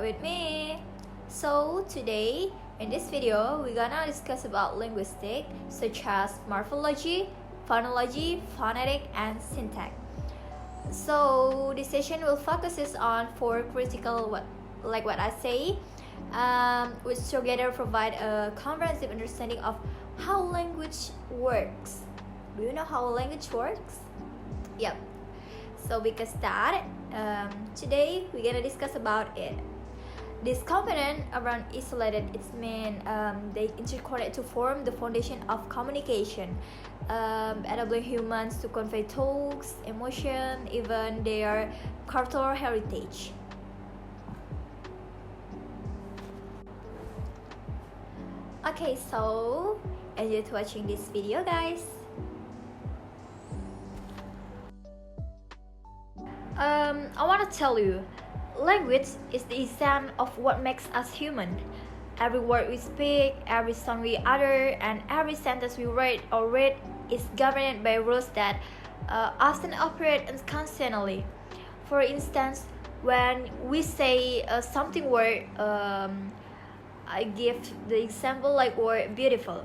with me. So today in this video we're gonna discuss about linguistics such as morphology, phonology, phonetic, and syntax. So this session will focuses on four critical what I say, which together provide a comprehensive understanding of how language works. Do you know how language works? Yep. So because that, today we're gonna discuss about it. This component around isolated, it's mean they interconnect to form the foundation of communication, enabling humans to convey thoughts, emotion, even their cultural heritage. Okay, so enjoy watching this video, guys. I want to tell you, language is the essence of what makes us human. Every word we speak, every sound we utter, and every sentence we write or read is governed by rules that often operate unconsciously. For instance, when we say something word, I give the example like word beautiful.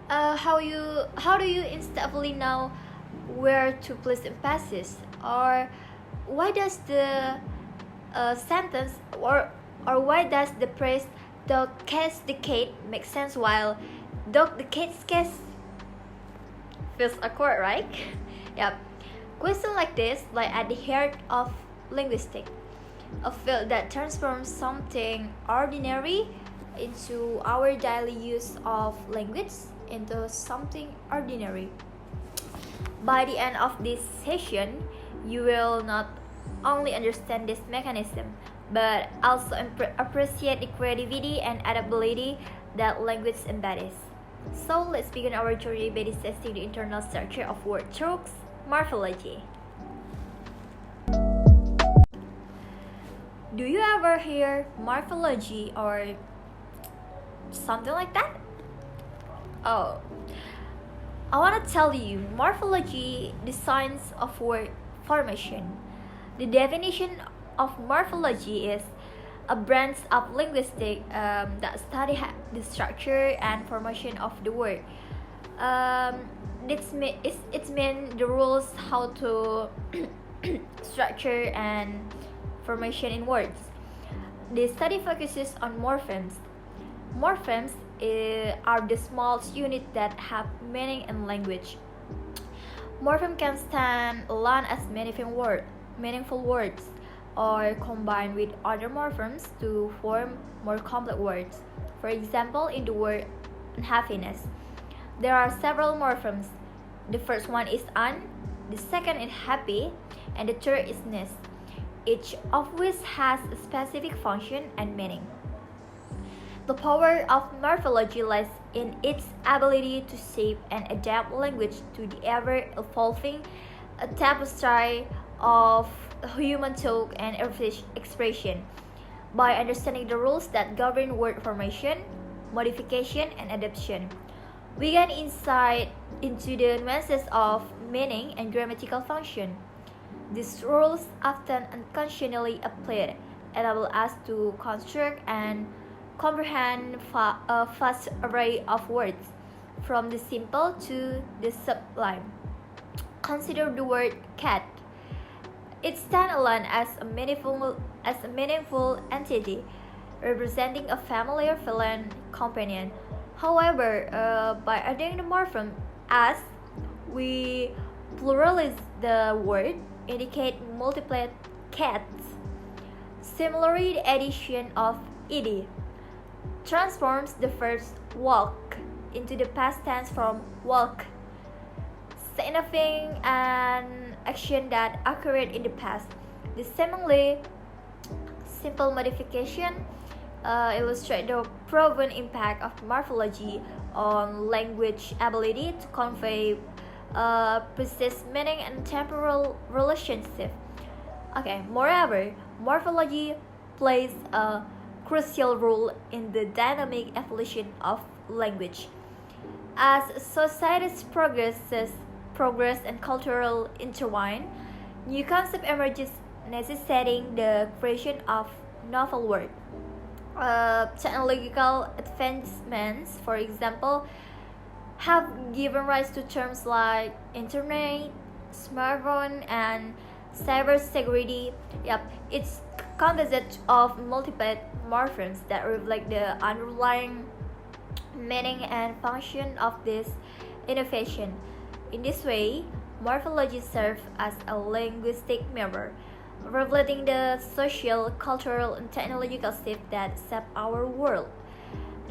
How do you instantly know where to place emphasis, or why does the sentence or why does the phrase "dog catch the cat" make sense while "dog the cat's case" feels awkward, right? Yep. Questions like this lie at the heart of linguistics, a field that transforms something ordinary into our daily use of language into something ordinary. By the end of this session, you will not only understand this mechanism, but also appreciate the creativity and adaptability that language embodies. So let's begin our journey by dissecting the internal structure of word truths, morphology. Do you ever hear morphology or something like that? Oh, I want to tell you, morphology, the science of word formation. The definition of morphology is a branch of linguistics that study the structure and formation of the word. It means the rules how to structure and formation in words. The study focuses on morphemes. Morphemes are the small units that have meaning in language. Morpheme can stand alone as meaningful words, or combine with other morphemes to form more complex words. For example, in the word unhappiness, there are several morphemes. The first one is un, the second is happy, and the third is ness, each of which has a specific function and meaning. The power of morphology lies in its ability to shape and adapt language to the ever-evolving tapestry of human talk and expression. By understanding the rules that govern word formation, modification, and adaptation, we gain insight into the nuances of meaning and grammatical function. These rules, often unconsciously applied, enable us to construct and comprehend a vast array of words, from the simple to the sublime. Consider the word cat. It stands alone as a meaningful entity, representing a familiar feline companion. However, by adding the morpheme as, we pluralize the word, indicate multiple cats. Similarly, the addition of ed transforms the first walk into the past tense from walk, signifying an action that occurred in the past. The seemingly simple modification illustrates the proven impact of morphology on language ability to convey precise meaning and temporal relationship. Okay, moreover, morphology plays a crucial role in the dynamic evolution of language. As societies progress and cultural intertwine, new concept emerges necessitating the creation of novel word. Technological advancements, for example, have given rise to terms like internet, smartphone, and cybersecurity. Yep, it's composite of multiple morphemes that reflect the underlying meaning and function of this innovation. In this way, morphology serves as a linguistic mirror, reflecting the social, cultural, and technological shifts that shape our world.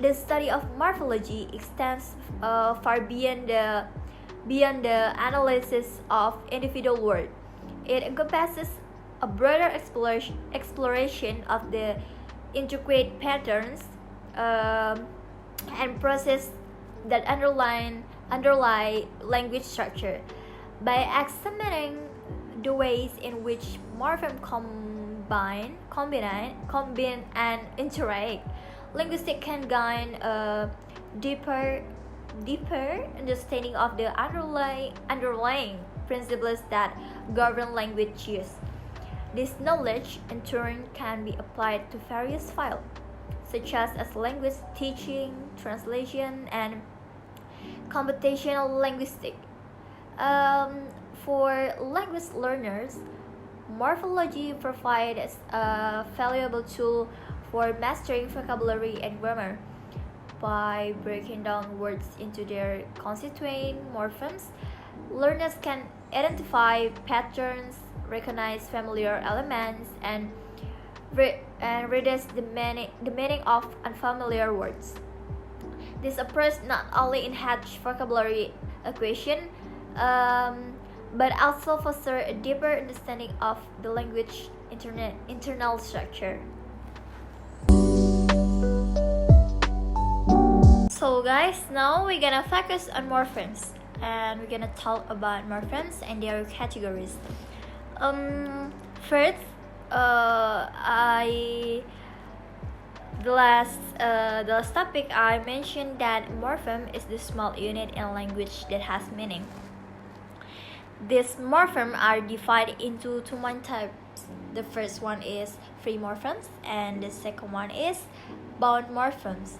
The study of morphology extends far beyond the analysis of individual words. It encompasses a broader exploration of the intricate patterns and process that underlie language structure. By examining the ways in which morphemes combine, and interact, linguistics can gain a deeper understanding of the underlying principles that govern language use. This knowledge, in turn, can be applied to various fields, such as language teaching, translation, and computational linguistics. For language learners, morphology provides a valuable tool for mastering vocabulary and grammar. By breaking down words into their constituent morphemes, learners can identify patterns, recognize familiar elements, and reduce the meaning of unfamiliar words. This approach not only enhances vocabulary acquisition, but also fosters a deeper understanding of the language internal structure. So guys, now we're gonna focus on morphemes, and we're gonna talk about morphemes and their categories. First, the last topic I mentioned that morpheme is the small unit in language that has meaning. These morphemes are divided into two main types. The first one is free morphemes, and the second one is bound morphemes.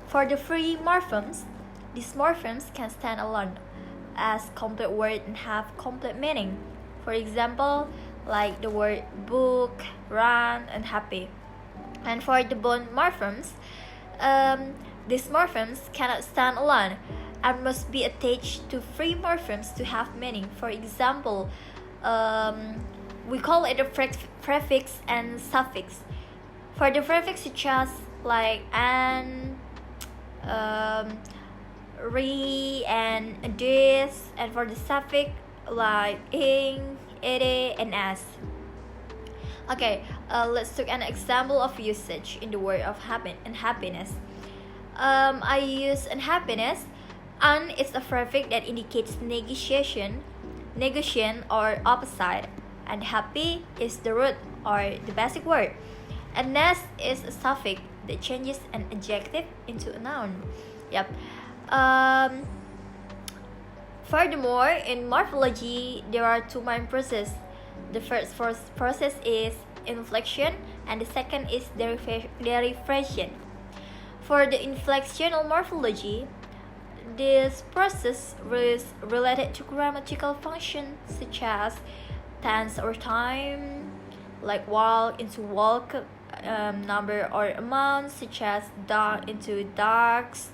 For the free morphemes, these morphemes can stand alone as complete words and have complete meaning. For example, like the word book, run, and happy. And for the bound morphemes, these morphemes cannot stand alone and must be attached to free morphemes to have meaning. For example, we call it a prefix and suffix. For the prefix, such as like an, re, and this, and for the suffix like ing, ede, and as. Okay, let's take an example of usage in the word of happiness. I use unhappiness. An is a prefix that indicates negotiation or opposite, and happy is the root or the basic word. And ness is a suffix that changes an adjective into a noun. Yep. Furthermore, in morphology, there are two main processes. The first process is inflection, and the second is derivation. For the inflectional morphology, this process is related to grammatical functions such as tense or time, like walk into walk, number or amount such as dark into darks,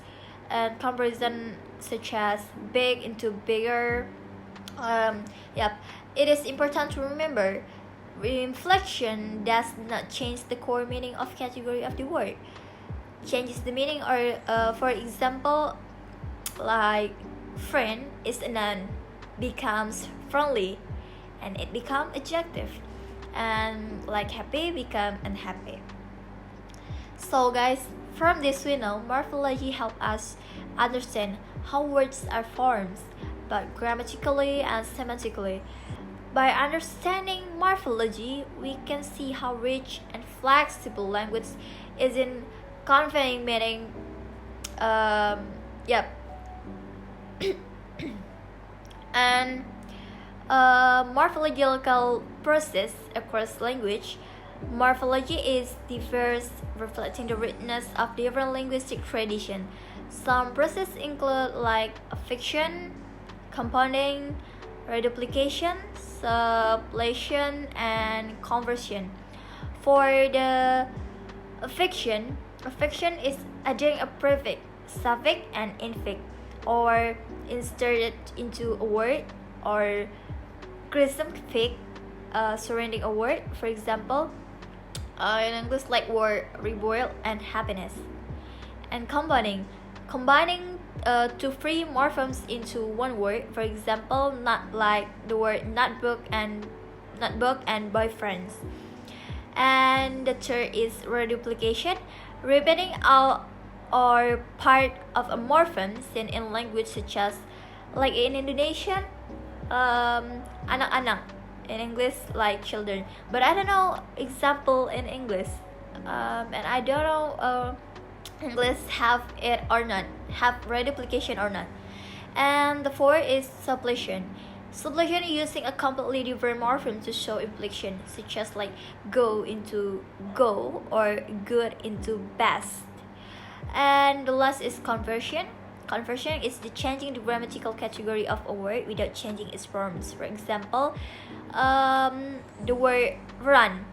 and comparison such as big into bigger. Yep. It is important to remember inflection does not change the core meaning of category of the word. Changes the meaning, or for example, like friend is a noun becomes friendly and it becomes adjective, and like happy become unhappy. So guys, from this we know morphology help us understand how words are formed, but grammatically and semantically. By understanding morphology, we can see how rich and flexible language is in conveying meaning. Yep. And morphological process across language Morphology is diverse, reflecting the richness of different linguistic traditions. Some processes include like fiction, compounding, reduplication, sublation, and conversion. For the fiction is adding a prefix, suffix, and infix, or inserted into a word, or crucifix surrounding a word. For example, in English, like word reward and happiness. And combining two free morphemes into one word. For example, not like the word notebook and boyfriends. And the third is reduplication, repeating all or part of a morpheme seen in language such as like in Indonesian, anak-anak, in English like children, but I don't know example in English, and I don't know English have it or not, have reduplication or not. And the fourth is sublation. Sublation using a completely different morpheme to show implication, such as like go into go or good into best. And the last is conversion. Conversion is the changing the grammatical category of a word without changing its forms. For example, the word run.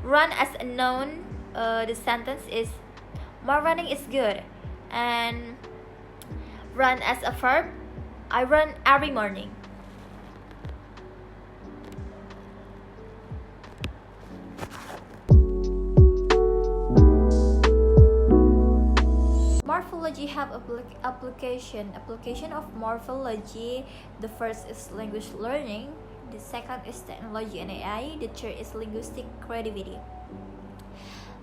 Run as a noun, the sentence is my running is good. And run as a verb, I run every morning. Morphology have application of morphology. The first is language learning, the second is technology and AI, the third is linguistic creativity.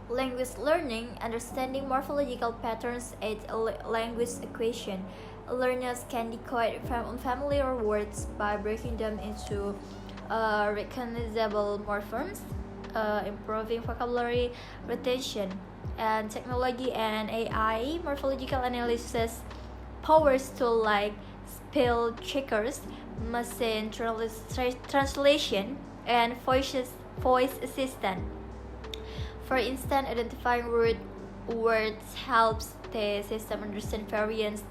Language learning, understanding morphological patterns aids a language equation. Learners can decode unfamiliar words by breaking them into recognizable morphemes, improving vocabulary retention. And technology and AI, morphological analysis powers tools like spell checkers, machine translation, and voice assistant. For instance, identifying words helps the system understand variations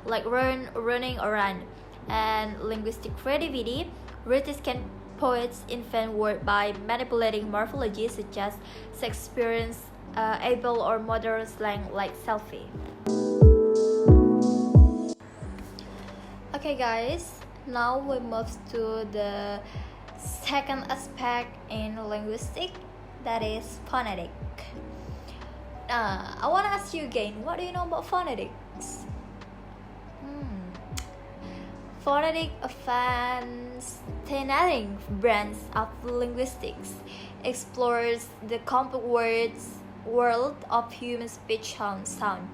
like run, running, or run. And linguistic creativity, writers can poets invent word by manipulating morphology such as Shakespeare's able or modern slang like selfie. Okay guys, now we move to the second aspect in linguistics, that is phonetic. I want to ask you again, what do you know about phonetics? Phonetic, a fascinating branch of linguistics, explores the complex world of human speech sound.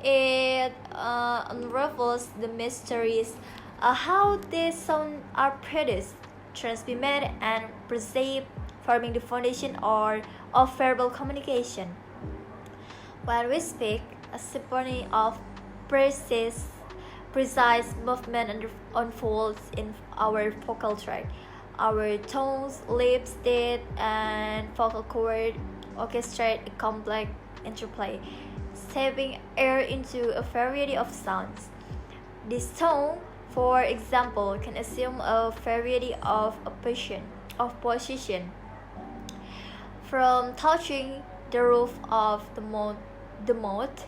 It unravels the mysteries of how these sounds are produced, transmitted, and perceived, forming the foundation of verbal communication. When we speak, a symphony of precise movement unfolds in our vocal tract. Our tones, lips, teeth, and vocal cord orchestrate a complex interplay, shaping air into a variety of sounds. This tone, for example, can assume a variety of position, from touching the roof of the mouth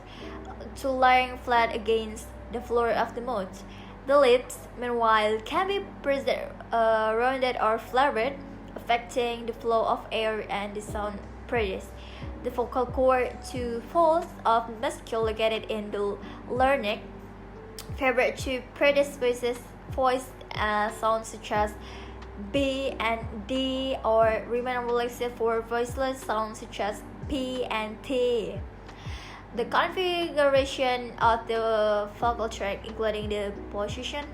to lying flat against the floor of the mouth. The lips, meanwhile, can be rounded or flared, affecting the flow of air and the sound produced. The vocal cord, two folds of muscle located in the larynx, favorite to produce voice sounds such as B and D, or remain relaxed for voiceless sounds such as P and T. The configuration of the vocal tract, including the position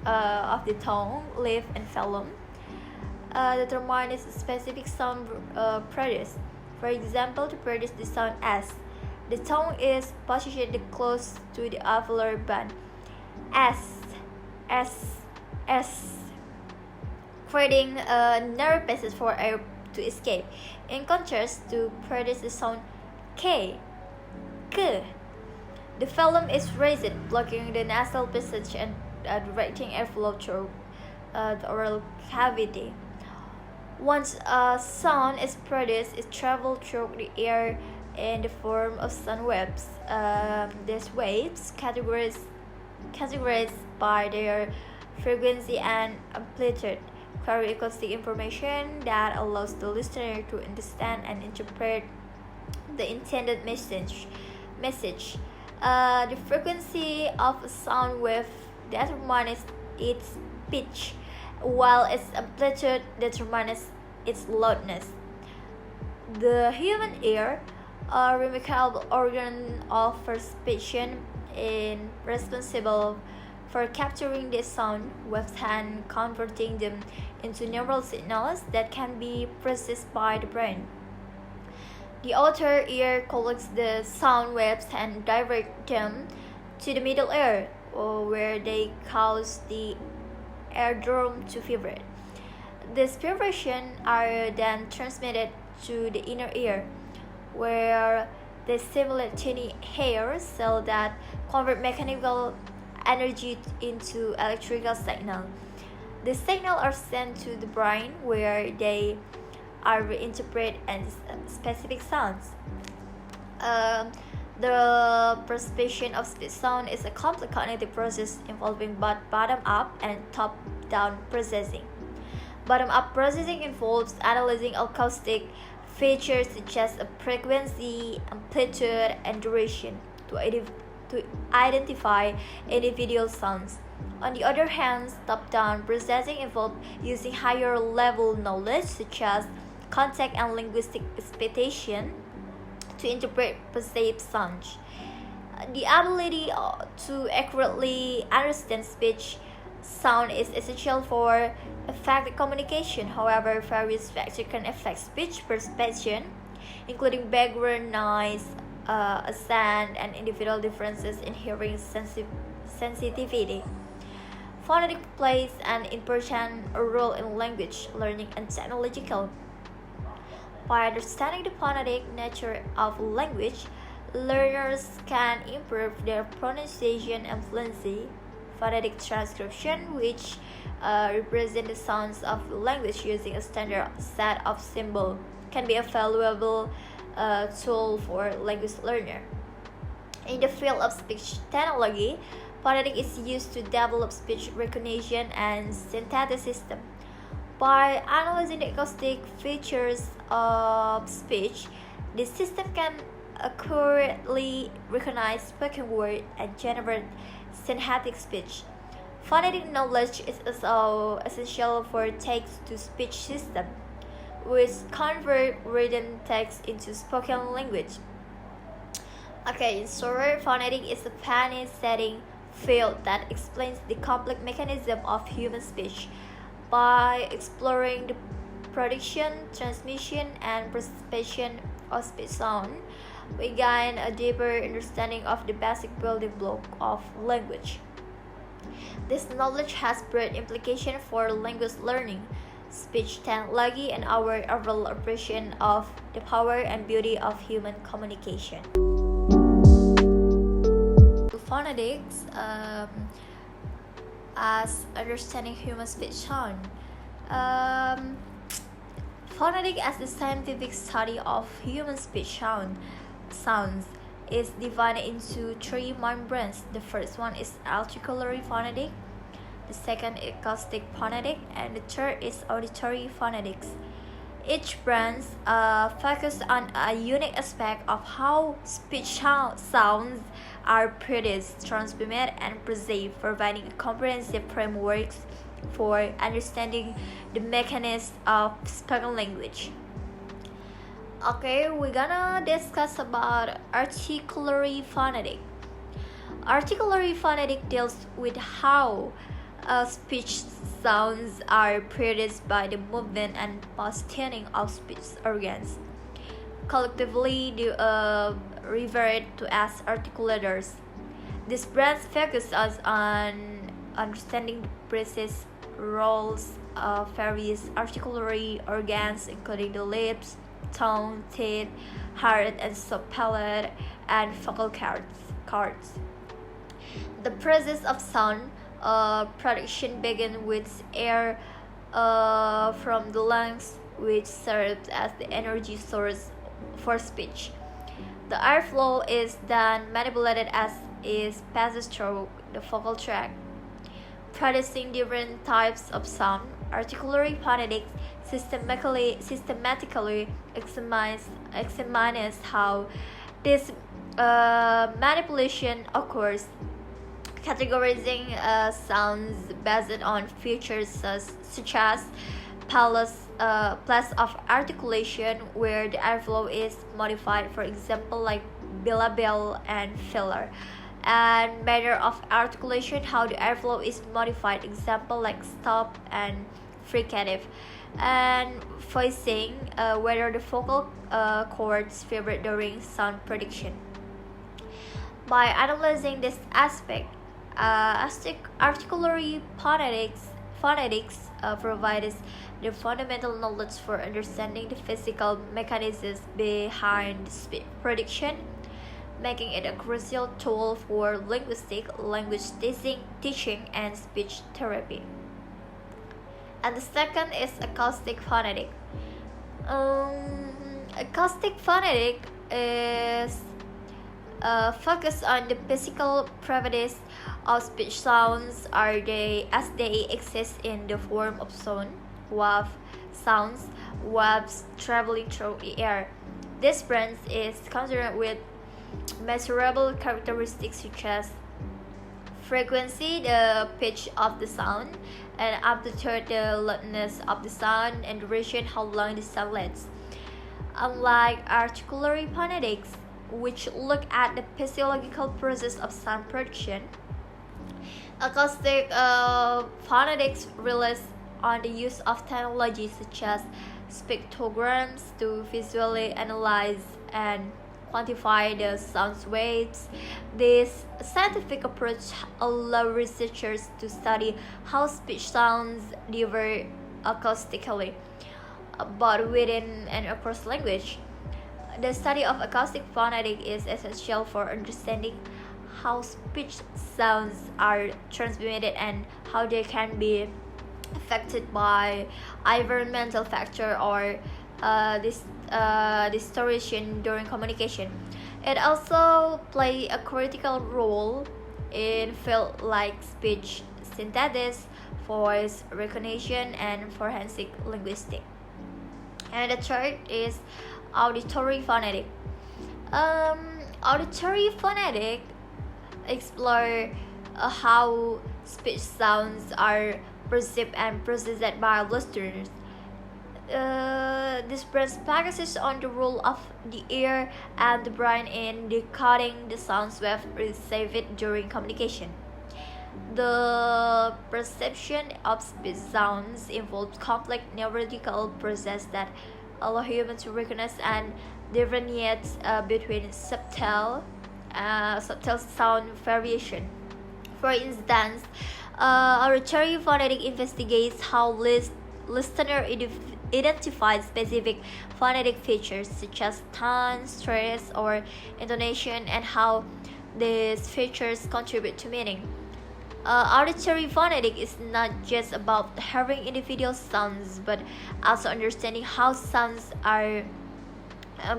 of the tongue, lip, and phlegm, determines the specific sound produced. For example, to produce the sound S, the tongue is positioned close to the alveolar band. S, S, S, creating a narrow passage for air to escape, in contrast to produce the sound K. K. The phlegm is raised, blocking the nasal passage and directing airflow through the oral cavity. Once a sound is produced, it travels through the air in the form of sound waves. These waves, categorized by their frequency and amplitude, carry acoustic information that allows the listener to understand and interpret the intended message. The frequency of a sound wave determines its pitch, while its amplitude determines its loudness. The human ear, a remarkable organ of perception, is responsible for capturing the sound waves and converting them into neural signals that can be processed by the brain. The outer ear collects the sound waves and directs them to the middle ear, where they cause the eardrum to vibrate. These vibrations are then transmitted to the inner ear, where they stimulate tiny hair cells that convert mechanical energy into electrical signal. The signals are sent to the brain, where they are reinterpreted as specific sounds. The perception of speech sound is a complex cognitive process involving both bottom-up and top-down processing. Bottom-up processing involves analyzing acoustic features such as frequency, amplitude, and duration to identify individual sounds. On the other hand, top-down processing involves using higher-level knowledge such as context and linguistic expectation to interpret perceived sounds. The ability to accurately understand speech sound is essential for effective communication. However, various factors can affect speech perception, including background noise, accent, and individual differences in hearing sensitivity. Phonetics plays an important role in language learning and technological. By understanding the phonetic nature of language, learners can improve their pronunciation and fluency. Phonetic transcription, which represent the sounds of the language using a standard set of symbols, can be a valuable tool for language learner. In the field of speech technology, phonetics is used to develop speech recognition and synthesis system. By analyzing the acoustic features of speech, the system can accurately recognize spoken word and generate synthetic speech. Phonetic knowledge is also essential for text-to-speech system, which convert written text into spoken language. Okay, in short, phonetics is a fascinating field that explains the complex mechanism of human speech. By exploring the production, transmission, and perception of speech sound, we gain a deeper understanding of the basic building block of language. This knowledge has broad implications for language learning, speech technology, and our overall appreciation of the power and beauty of human communication. Phonetics as understanding human speech sound. Phonetics as the scientific study of human speech sounds is divided into three main branches. The first one is articulatory phonetics, the second acoustic phonetics, and the third is auditory phonetics. Each branch focuses on a unique aspect of how speech sounds are produced, transmitted, and perceived, providing a comprehensive framework for understanding the mechanisms of spoken language. Okay, we're gonna discuss about articulatory phonetics. Articulatory phonetics deals with how speech sounds are produced by the movement and positioning of speech organs. Collectively, they referred to as articulators. This branch focuses on understanding the precise roles various articulatory organs, including the lips, tongue, teeth, heart and subpalate, and vocal cords. The process of sound production begins with air from the lungs, which serves as the energy source for speech. The airflow is then manipulated as it passes through the vocal tract, producing different types of sound. Articulatory phonetics systematically examines how this manipulation occurs, categorizing sounds based on features such as place of articulation, where the airflow is modified, for example, like bilabial and filler, and manner of articulation, how the airflow is modified, example like stop and fricative, and voicing, whether the vocal cords vibrate during sound production. By analyzing this aspect, articulatory phonetics provides the fundamental knowledge for understanding the physical mechanisms behind speech production, making it a crucial tool for language teaching, and speech therapy. And the second is acoustic phonetic. Acoustic phonetic is focused on the physical properties of speech sounds as they exist in the form of wave sounds, waves traveling through the air. This branch is concerned with measurable characteristics such as frequency, the pitch of the sound, and amplitude, the loudness of the sound, and duration, how long the sound lasts. Unlike articulatory phonetics, which look at the physiological process of sound production, acoustic phonetics relies on the use of technologies such as spectrograms to visually analyze and quantify the sound waves. This scientific approach allows researchers to study how speech sounds differ acoustically, both within and across language. The study of acoustic phonetics is essential for understanding how speech sounds are transmitted and how they can be affected by environmental factor or distortion during communication. It also plays a critical role in fields like speech synthesis, voice recognition, and forensic linguistics. And the third is auditory phonetic. Auditory phonetic explore how speech sounds are perceived and processed by listeners. This branch focuses on the role of the ear and the brain in decoding the sounds waves received during communication. The perception of speech sounds involves complex neurological processes that allow humans to recognize and differentiate between subtle sound variation. For instance, auditory phonetic investigates how listener identify specific phonetic features such as tone, stress, or intonation, and how these features contribute to meaning. Auditory phonetic is not just about hearing individual sounds, but also understanding how sounds are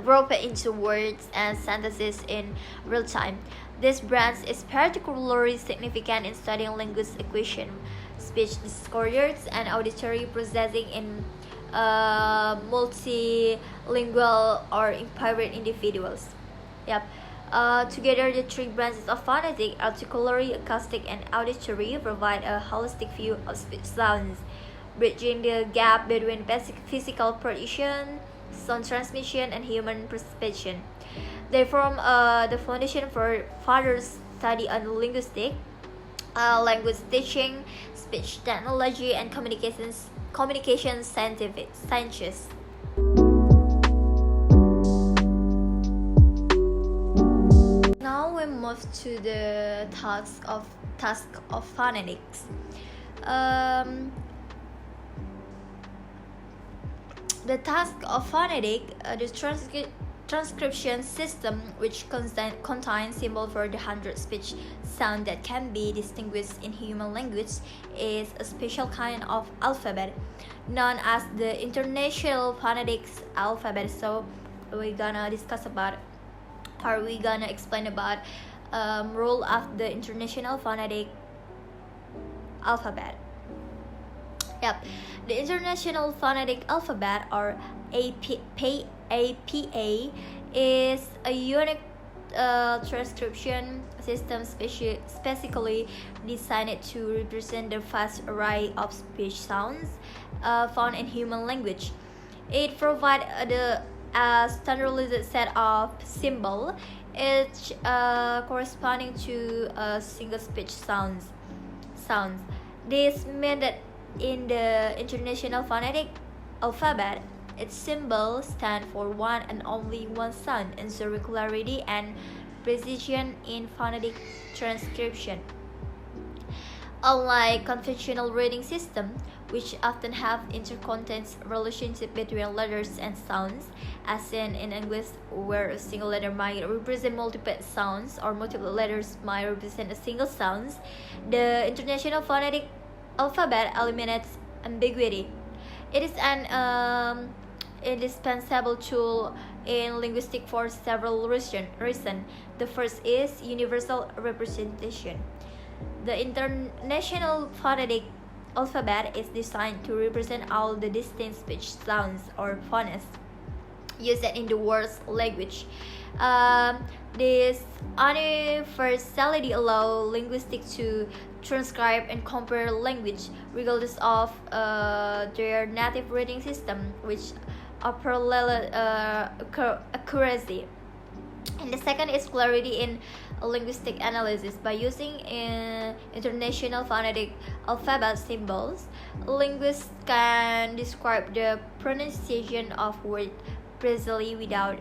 grouped into words and sentences in real time. This branch is particularly significant in studying linguistic equation, speech disorders, and auditory processing in multilingual or impaired individuals. Yep. Together, the three branches of phonetics, articulatory, acoustic, and auditory, provide a holistic view of speech sounds, bridging the gap between basic physical production, sound transmission, and human perception. They form the foundation for further study on linguistics, language teaching, speech technology, and communication sciences. Now we move to the task of phonetics. The task of phonetic, the transcription system, which contains symbols for the 100 speech sounds that can be distinguished in human language, is a special kind of alphabet known as the International Phonetics alphabet. So we're gonna discuss about, or we're gonna explain about role of the International Phonetic alphabet. Yep, the International Phonetic Alphabet, or APA, is a unique transcription system specifically designed to represent the vast array of speech sounds found in human language. It provides the standardized set of symbols, each corresponding to a single speech sounds. This means that in the International Phonetic Alphabet, its symbols stand for one and only one sound, ensuring clarity and precision in phonetic transcription. Unlike conventional reading systems, which often have intercontent relationship between letters and sounds, as seen in English, where a single letter might represent multiple sounds or multiple letters might represent a single sound, the International Phonetic Alphabet eliminates ambiguity. It is an indispensable tool in linguistics for several reasons. The first is universal representation. The International Phonetic Alphabet is designed to represent all the distinct speech sounds or phonemes used in the world's language. This universality allows linguistics to transcribe and compare language regardless of their native reading system, which unparalleled accuracy. And the second is clarity in linguistic analysis. By using international phonetic alphabet symbols, linguists can describe the pronunciation of words precisely without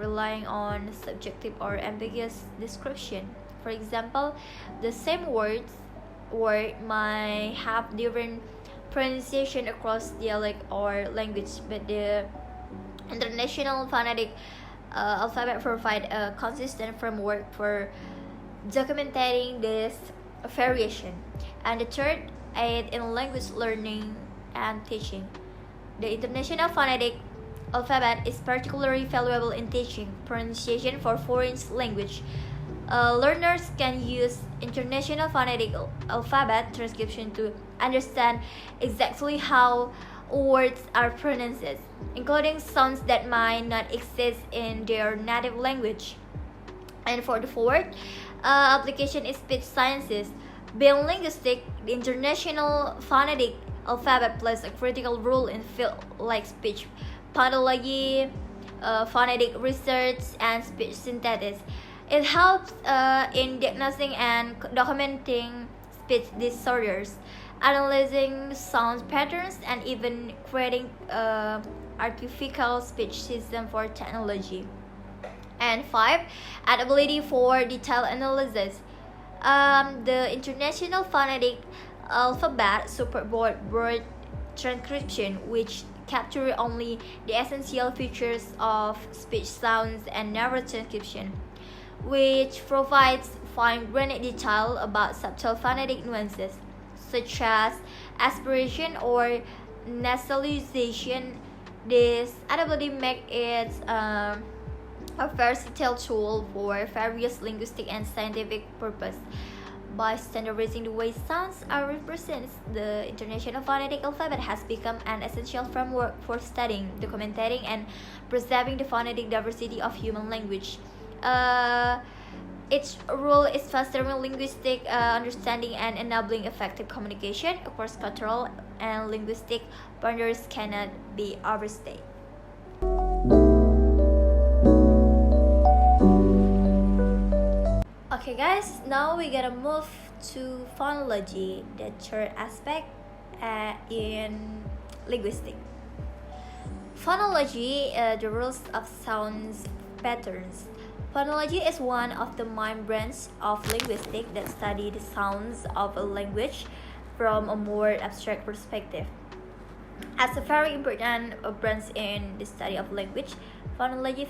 relying on subjective or ambiguous description. For example, the same word might have different pronunciation across dialect or language, but the International Phonetic Alphabet provide a consistent framework for documenting this variation. And the third, aid in language learning and teaching. The International Phonetic Alphabet is particularly valuable in teaching pronunciation for foreign language. Learners can use International Phonetic Alphabet transcription to understand exactly how words are pronounced, including sounds that might not exist in their native language. And for the fourth, application is speech sciences. Beyond linguistics, the International Phonetic Alphabet plays a critical role in fields like speech pathology, phonetic research, and speech synthesis. It helps in diagnosing and documenting speech disorders, analyzing sound patterns, and even creating artificial speech system for technology. And five, ability for detailed analysis. The International Phonetic Alphabet supports word transcription, which capture only the essential features of speech sounds, and narrow transcription, which provides fine-grained detail about subtle phonetic nuances, such as aspiration or nasalization. This ability makes it a versatile tool for various linguistic and scientific purposes. By standardizing the way sounds are represented, the International Phonetic Alphabet has become an essential framework for studying, documenting, and preserving the phonetic diversity of human language. Its role is fostering linguistic understanding and enabling effective communication across cultural and linguistic boundaries cannot be overstated. Okay guys, now we're gonna move to phonology, the third aspect in linguistics. Phonology, the rules of sounds patterns. Phonology is one of the main branches of linguistics that study the sounds of a language from a more abstract perspective. As a very important branch in the study of language, phonology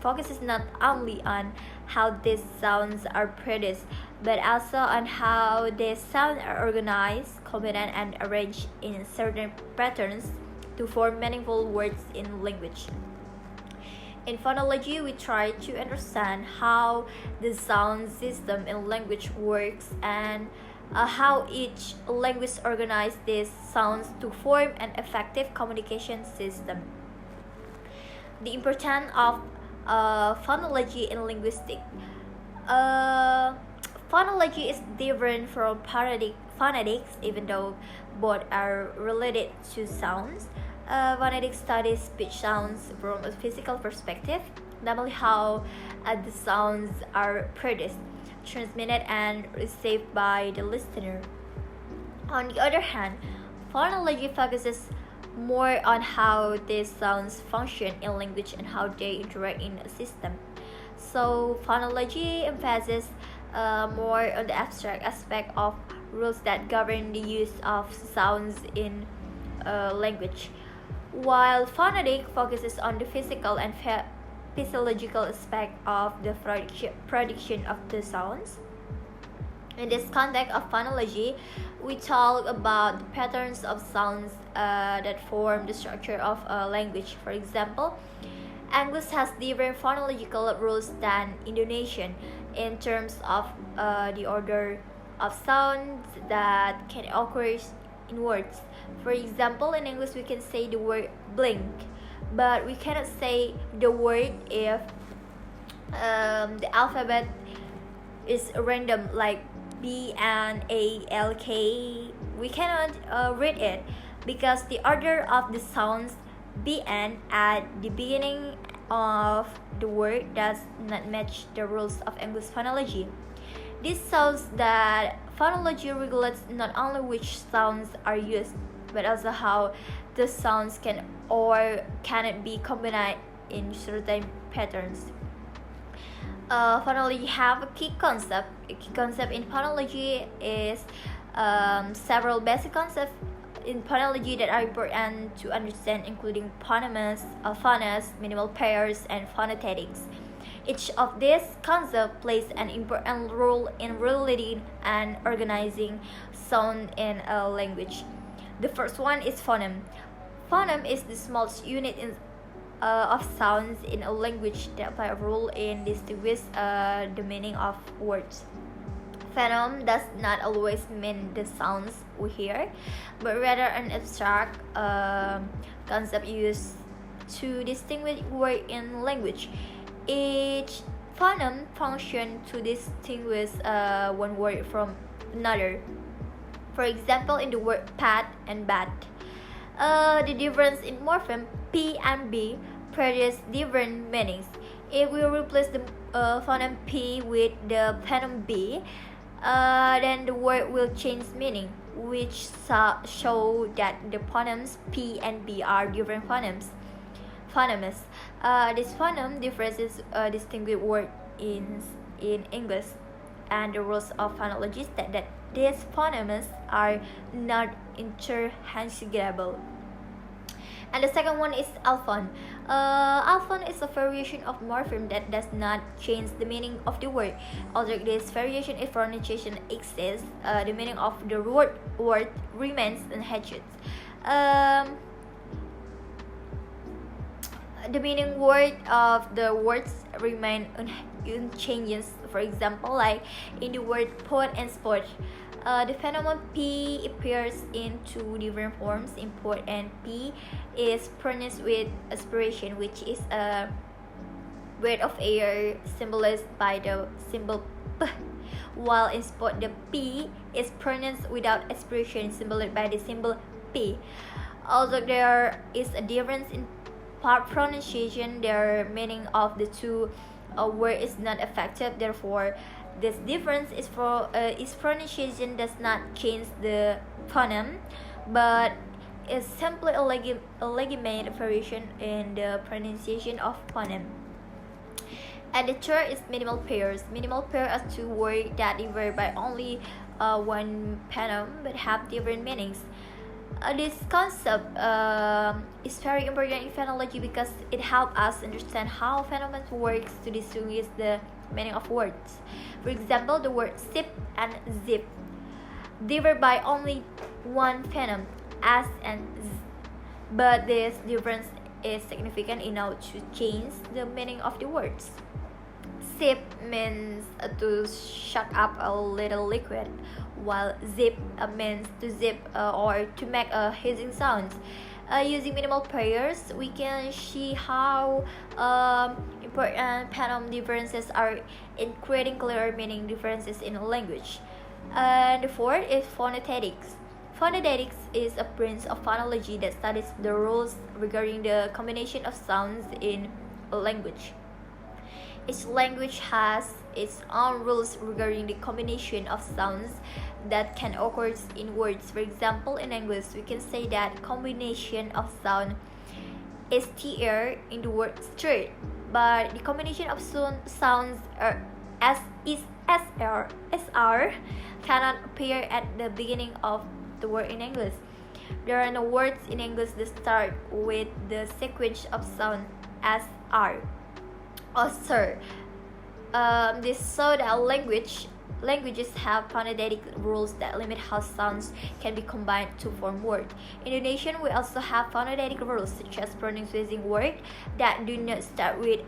focuses not only on how these sounds are produced, but also on how these sounds are organized, combined, and arranged in certain patterns to form meaningful words in language. In phonology, we try to understand how the sound system in language works and how each language organizes these sounds to form an effective communication system. The importance of phonology in linguistics. Uh, Phonology is different from phonetics, even though both are related to sounds. Phonetics studies speech sounds from a physical perspective, namely how the sounds are produced, transmitted, and received by the listener. On the other hand, phonology focuses more on how these sounds function in language and how they interact in a system. So, phonology emphasizes more on the abstract aspect of rules that govern the use of sounds in language, while phonetic focuses on the physical and physiological aspect of the production of the sounds. In this context of phonology, we talk about the patterns of sounds that form the structure of a language. For example, English has different phonological rules than Indonesian in terms of the order of sounds that can occur in words. For example, in English we can say the word blink, but we cannot say the word if the alphabet is random, like B and A L K. We cannot read it because the order of the sounds BN at the beginning of the word does not match the rules of English phonology. This shows that phonology regulates not only which sounds are used, but also how the sounds can or cannot be combined in certain patterns. Phonology have a key concept. A key concept in phonology is several basic concepts in phonology that are important to understand, including phonemes, phonemes, minimal pairs, and phonetics. Each of these concepts plays an important role in relating and organizing sound in a language. The first one is phoneme. Phoneme is the smallest unit of sounds in a language that play a role in distinguishing the meaning of words. Phoneme does not always mean the sounds we hear, but rather an abstract concept used to distinguish words in language. Each phoneme functions to distinguish one word from another. For example, in the word pat and bat, the difference in morpheme P and B produce different meanings. If we replace the phoneme P with the phoneme B, then the word will change meaning, which show that the phonemes P and B are different phonemes. This phoneme differences distinguish words in English, and the rules of phonology state that these phonemes are not interchangeable. And the second one is alphon. Alphon is a variation of morpheme that does not change the meaning of the word. Although this variation in pronunciation exists, the meaning of the word remains unchanged. The meaning word of the words remain unchanged. For example, like in the word pot and sport, the phenomenon P appears in two different forms. In pot and P is pronounced with aspiration, which is a breath of air symbolized by the symbol P, while in sport the P is pronounced without aspiration, symbolized by the symbol P. Although there is a difference in pronunciation, the meaning of the two words is not affected. Therefore, this difference is pronunciation does not change the phoneme, but is simply a legitimate variation in the pronunciation of phoneme. And the third is minimal pairs. Minimal pairs are two words that differ by only one phoneme but have different meanings. This concept is very important in phonology because it helps us understand how phenomena works to distinguish the meaning of words. For example, the word sip and zip differ by only one phoneme, s and z, but this difference is significant enough to change the meaning of the words. Sip means to shut up a little liquid, while zip means to zip or to make a hissing sound. Using minimal pairs, we can see how important phoneme differences are in creating clearer meaning differences in a language. And the fourth is phonetics. Phonetics is a branch of phonology that studies the rules regarding the combination of sounds in a language. Each language has its own rules regarding the combination of sounds that can occur in words. For example, in English, we can say that combination of sound is TR in the word street, but the combination of sounds as is SR cannot appear at the beginning of the word in English. There are no words in English that start with the sequence of sound SR or sir. This so that languages have phonetic rules that limit how sounds can be combined to form words. In Indonesian, we also have phonetic rules such as pronouncing words that do not start with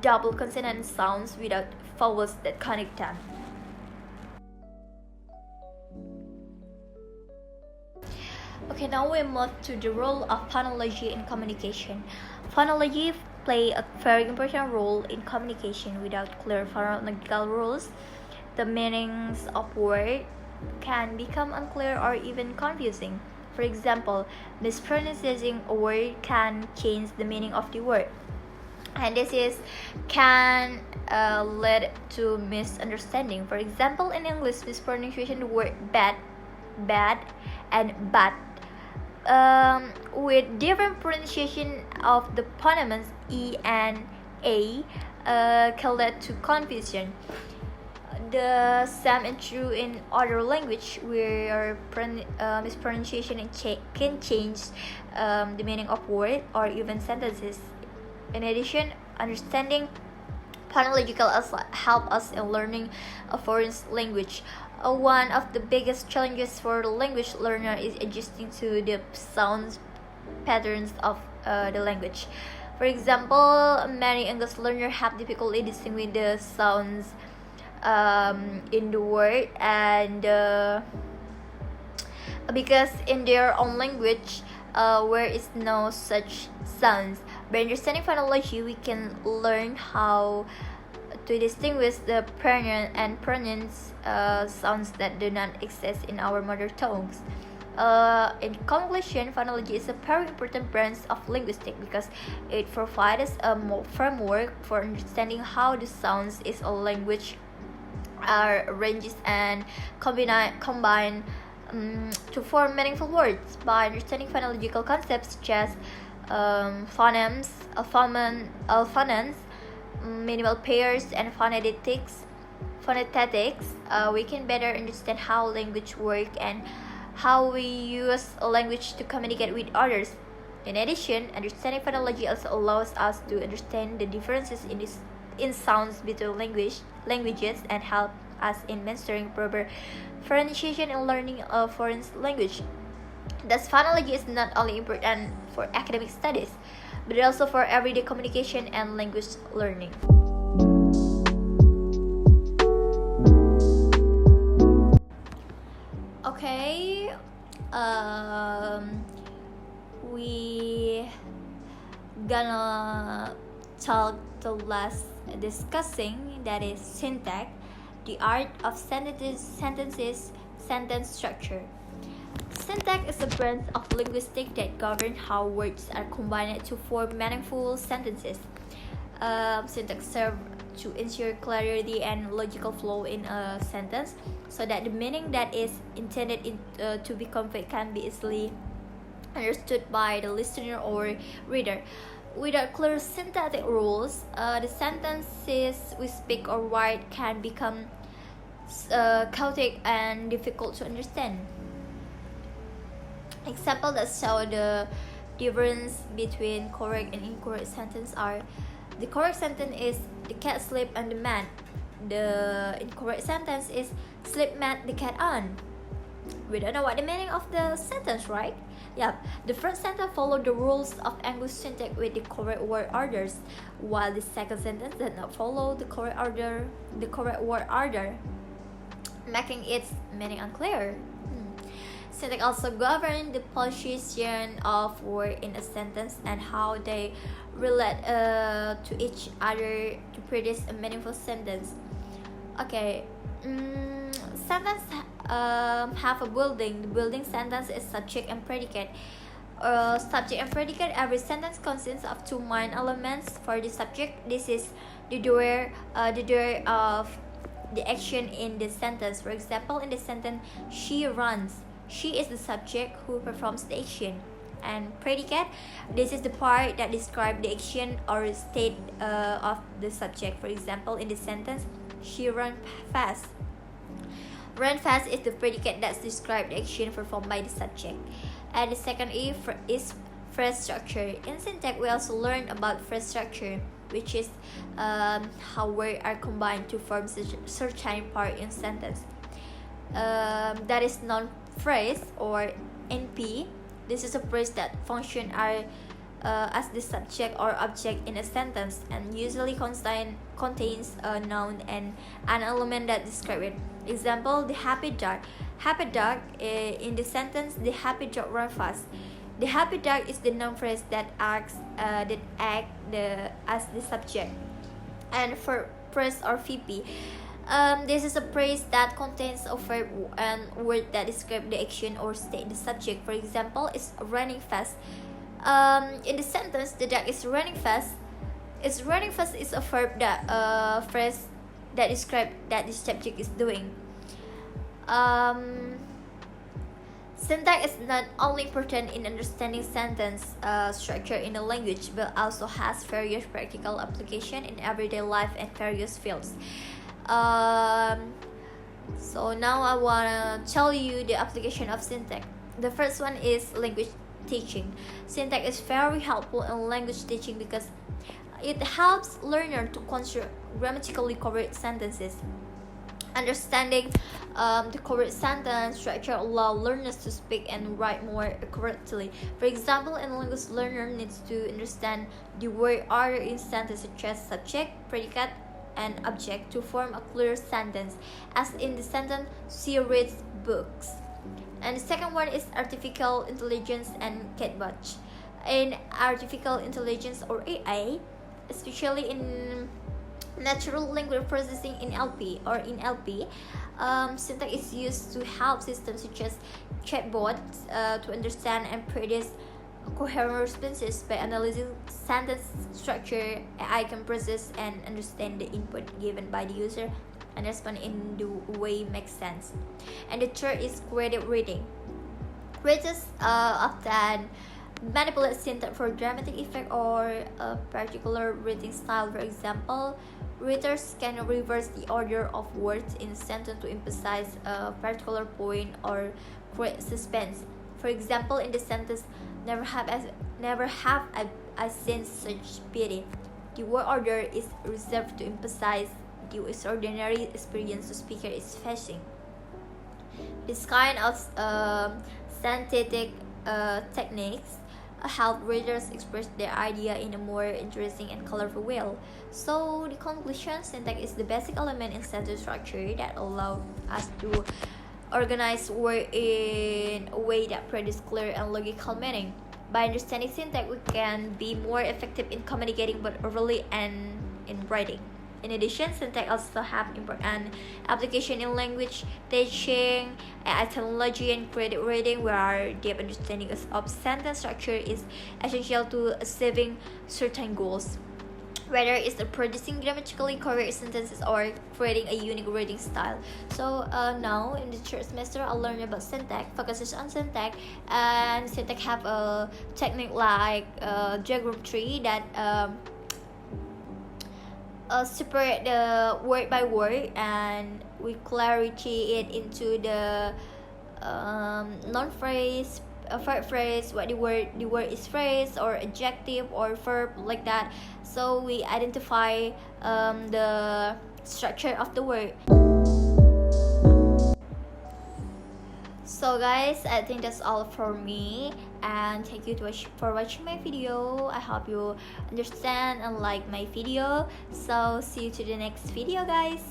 double consonant sounds without vowels that connect them. Okay, now we move to the role of phonology in communication. Phonology play a very important role in communication. Without clear phonological rules, the meanings of words can become unclear or even confusing. For example, mispronouncing a word can change the meaning of the word, and can lead to misunderstanding. For example, in English, mispronunciation the word bad, and bad with different pronunciation of the phonemes e and a can lead to confusion. The same is true in other language where mispronunciation can change the meaning of words or even sentences. In addition, understanding phonological help us in learning a foreign language. One of the biggest challenges for the language learner is adjusting to the sound patterns of the language. For example, many English learners have difficulty distinguishing the sounds in the word, and because in their own language where is no such sounds. By understanding phonology, we can learn how to distinguish the pronouns sounds that do not exist in our mother tongues. In conclusion, phonology is a very important branch of linguistics because it provides a framework for understanding how the sounds in a language are arranged and combined to form meaningful words. By understanding phonological concepts such as phonemes, alphanons, minimal pairs, and phonetics, we can better understand how language work and how we use a language to communicate with others. In addition, understanding phonology also allows us to understand the differences in sounds between languages and help us in mastering proper pronunciation and learning a foreign language. Thus, phonology is not only important for academic studies, but also for everyday communication and language learning. Okay, we gonna talk the last discussing, that is syntax, the art of sentence structure. Syntax is a branch of linguistics that governs how words are combined to form meaningful sentences. Syntax serves to ensure clarity and logical flow in a sentence, so that the meaning that is intended to be conveyed can be easily understood by the listener or reader. Without clear syntactic rules, the sentences we speak or write can become chaotic and difficult to understand. Example that show the difference between correct and incorrect sentence are: the correct sentence is the cat sleep on the mat. The incorrect sentence is sleep mat the cat on. We don't know what the meaning of the sentence, right? Yep, the first sentence follow the rules of English syntax with the correct word orders, while the second sentence does not follow the correct word order, making its meaning unclear. Syntax also govern the position of words in a sentence and how they relate to each other to produce a meaningful sentence. Okay, sentence have a building. The building sentence is subject and predicate. Subject and predicate. Every sentence consists of two main elements. For the subject, this is the doer of the action in the sentence. For example, in the sentence, she runs. She is the subject who performs the action. And predicate, this is the part that describes the action or state of the subject. For example, in the sentence, she ran fast. Run fast is the predicate that describes the action performed by the subject. And the second is phrase structure. In syntax, we also learn about phrase structure, which is how words are combined to form certain part in sentence. That is non-phrase or NP. This is a phrase that function as the subject or object in a sentence and usually contains a noun and an element that describe it. Example, the happy dog. Happy dog in the sentence, the happy dog run fast. The happy dog is the noun phrase that acts as the subject. And for phrase or VP, this is a phrase that contains a verb and word that describe the action or state the subject. For example, it's running fast. In the sentence, the dog is running fast. It's running fast is a verb that phrase that describe that the subject is doing. Syntax is not only important in understanding sentence structure in a language, but also has various practical application in everyday life and various fields. So now I wanna tell you the application of syntax. The first one is language teaching. Syntax is very helpful in language teaching because it helps learners to construct grammatically correct sentences. Understanding the correct sentence structure allows learners to speak and write more correctly. For example, a language learner needs to understand the word order in sentences such as subject, predicate, and object to form a clear sentence, as in the sentence, she reads books. And the second one is artificial intelligence and chatbot. In artificial intelligence or AI, especially in natural language processing in NLP, syntax is used to help systems such as chatbots to understand and produce coherent responses. By analyzing sentence structure, AI can process and understand the input given by the user and respond in the way makes sense. And the third is creative reading. Creators often manipulate syntax for dramatic effect or a particular reading style. For example, readers can reverse the order of words in a sentence to emphasize a particular point or create suspense. For example, in the sentence, never have I seen such beauty, the word order is reserved to emphasize the extraordinary experience the speaker is facing. This kind of synthetic techniques help readers express their idea in a more interesting and colorful way. So the conclusion, syntax is the basic element in sentence structure that allows us to organize words in a way that produces clear and logical meaning. By understanding syntax, we can be more effective in communicating both orally and in writing. In addition, syntax also have important application in language teaching, etymology, and creative reading, where deep understanding of sentence structure is essential to achieving certain goals. Whether it's producing grammatically correct sentences or creating a unique reading style. So now in the third semester, I'll learn about syntax, focuses on syntax, and syntax have a technique like diagram tree that separate the word by word and we clarity it into the non-phrase, a verb phrase, what the word is phrase or adjective or verb, like that. So we identify the structure of the word. So guys, I think that's all for me, and thank you for watching my video. I hope you understand and like my video. So see you to the next video, guys.